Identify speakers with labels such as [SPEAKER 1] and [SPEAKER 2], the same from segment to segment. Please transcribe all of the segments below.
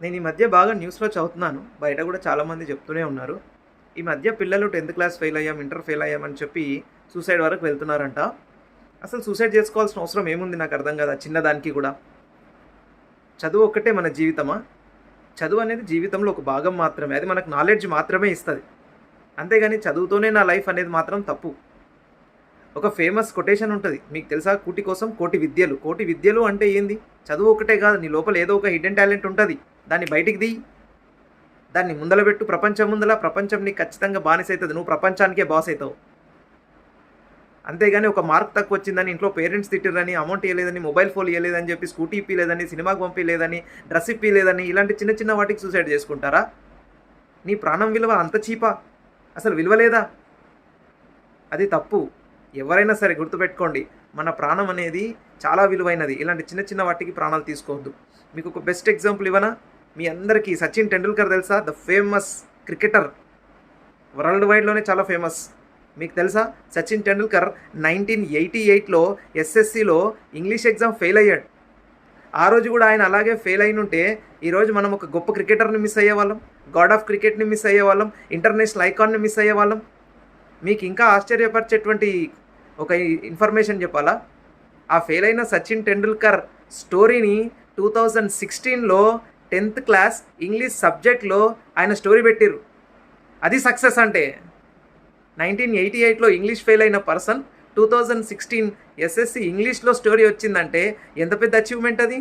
[SPEAKER 1] నేను ఈ మధ్య బాగా న్యూస్‌లో చదువుతున్నాను. బయట కూడా చాలామంది చెప్తూనే ఉన్నారు. ఈ మధ్య పిల్లలు 10థ్ క్లాస్ ఫెయిల్ అయ్యాం, ఇంటర్ ఫెయిల్ అయ్యామని చెప్పి సూసైడ్ వరకు వెళ్తున్నారంట. అసలు సూసైడ్ చేసుకోవాల్సిన అవసరం ఏముంది నాకు అర్థం కాదు. ఆ చిన్నదానికి కూడా. చదువు ఒక్కటే మన జీవితమా? చదువు అనేది జీవితంలో ఒక భాగం మాత్రమే. అది మనకు నాలెడ్జ్ మాత్రమే ఇస్తది. అంతేగాని చదువుతోనే నా లైఫ్ అనేది మాత్రం తప్పు. ఒక ఫేమస్ కొటేషన్ ఉంటది. మీకు తెలుసా? కూటి కోసం కోటి విద్యలు. కోటి విద్యలు అంటే ఏంది? చదువు ఒకటే కాదు. నీ లోపల ఏదో ఒక హిడెన్ టాలెంట్ ఉంటది. దాన్ని బయటికి తీయి. దాన్ని ముందల పెట్టు ప్రపంచం ముందల. ప్రపంచం నీకు ఖచ్చితంగా బానిసైతది. నువ్వు ప్రపంచానికే బాస్ అయితావు. అంతేగాని ఒక మార్క్ తక్కువ వచ్చిందని ఇంట్లో పేరెంట్స్ తిట్టిరని, అమౌంట్ ఇవ్వలేదని, మొబైల్ ఫోన్ ఇవ్వలేదని చెప్పి, స్కూటీ ఇప్పిలేదని, సినిమాకి పంపిలేదని, డ్రెస్ ఇప్పిలేదని, ఇలాంటి చిన్న చిన్న వాటికి సూసైడ్ చేసుకుంటారా? నీ ప్రాణం విలువ అంత చీపా? అసలు విలువ లేదా? అది తప్పు. ఎవరైనా సరే గుర్తుపెట్టుకోండి. మన ప్రాణం అనేది చాలా విలువైనది. ఇలాంటి చిన్న చిన్న వాటికి ప్రాణాలు తీసుకోవద్దు. మీకు ఒక బెస్ట్ ఎగ్జాంపుల్ ఇవ్వనా? మీ అందరికీ సచిన్ టెండూల్కర్ తెలుసా? The famous cricketer. వరల్డ్ వైడ్లోనే చాలా ఫేమస్. మీకు తెలుసా? సచిన్ టెండూల్కర్ 1988లో ఎస్ఎస్సిలో ఇంగ్లీష్ ఎగ్జామ్ ఫెయిల్ అయ్యాడు. ఆ రోజు కూడా ఆయన అలాగే ఫెయిల్ అయినుంటే ఈరోజు మనం ఒక గొప్ప క్రికెటర్ని మిస్ అయ్యేవాళ్ళం, గాడ్ ఆఫ్ క్రికెట్ని మిస్ అయ్యేవాళ్ళం, ఇంటర్నేషనల్ ఐకాన్ని మిస్ అయ్యేవాళ్ళం. మీకు ఇంకా ఆశ్చర్యపరిచేటువంటి ఒక ఇన్ఫర్మేషన్ చెప్పాలా? ఆ ఫెయిల్ అయిన సచిన్ టెండూల్కర్ స్టోరీని 2016లో 10th క్లాస్ ఇంగ్లీష్ సబ్జెక్ట్లో ఆయన స్టోరీ పెట్టిర్రు. అది సక్సెస్ అంటే. 1988లో ఇంగ్లీష్ ఫెయిల్ అయిన పర్సన్ 2016 ఎస్ఎస్సి ఇంగ్లీష్లో స్టోరీ వచ్చిందంటే ఎంత పెద్ద అచీవ్మెంట్ అది.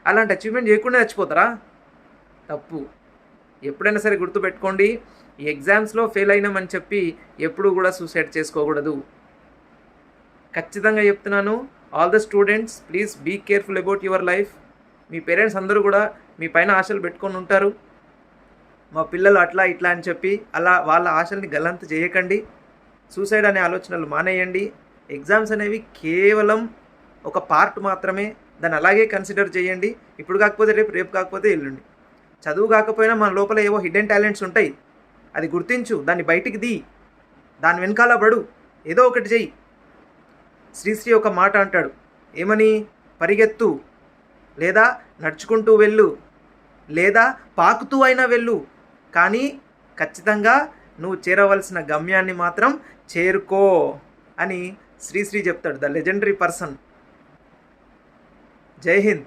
[SPEAKER 1] అలాంటి అచీవ్మెంట్ చేయకుండా చచ్చిపోతారా? తప్పు. ఎప్పుడైనా సరే గుర్తుపెట్టుకోండి. ఈ ఎగ్జామ్స్లో ఫెయిల్ అయినామని చెప్పి ఎప్పుడు కూడా సూసైడ్ చేసుకోకూడదు. ఖచ్చితంగా చెప్తున్నాను. All the students please be careful about your life. మీ పేరెంట్స్ అందరూ కూడా మీ పైన ఆశలు పెట్టుకొని ఉంటారు. మా పిల్లలు అట్లా ఇట్లా అని చెప్పి అలా వాళ్ళ ఆశల్ని గల్లంతు చేయకండి. సూసైడ్ అనే ఆలోచనలు మానేయండి. ఎగ్జామ్స్ అనేవి కేవలం ఒక పార్ట్ మాత్రమే. దాన్ని అలాగే కన్సిడర్ చేయండి. ఇప్పుడు కాకపోతే రేపు, రేపు కాకపోతే ఎల్లుండి. చదువు కాకపోయినా మన లోపల ఏవో హిడెన్ టాలెంట్స్ ఉంటాయి. అది గుర్తించు, దాన్ని బయటికి దీ, దాని వెనకాల పడు, ఏదో ఒకటి చెయ్యి. శ్రీశ్రీ ఒక మాట అంటాడు. ఏమని? పరిగెత్తు, లేదా నడుచుకుంటూ వెళ్ళు, లేదా పాకుతూ అయినా వెళ్ళు, కానీ ఖచ్చితంగా నువ్వు చేరవలసిన గమ్యాన్ని మాత్రం చేరుకో అని శ్రీశ్రీ చెప్తాడు. The legendary person. జై హింద్.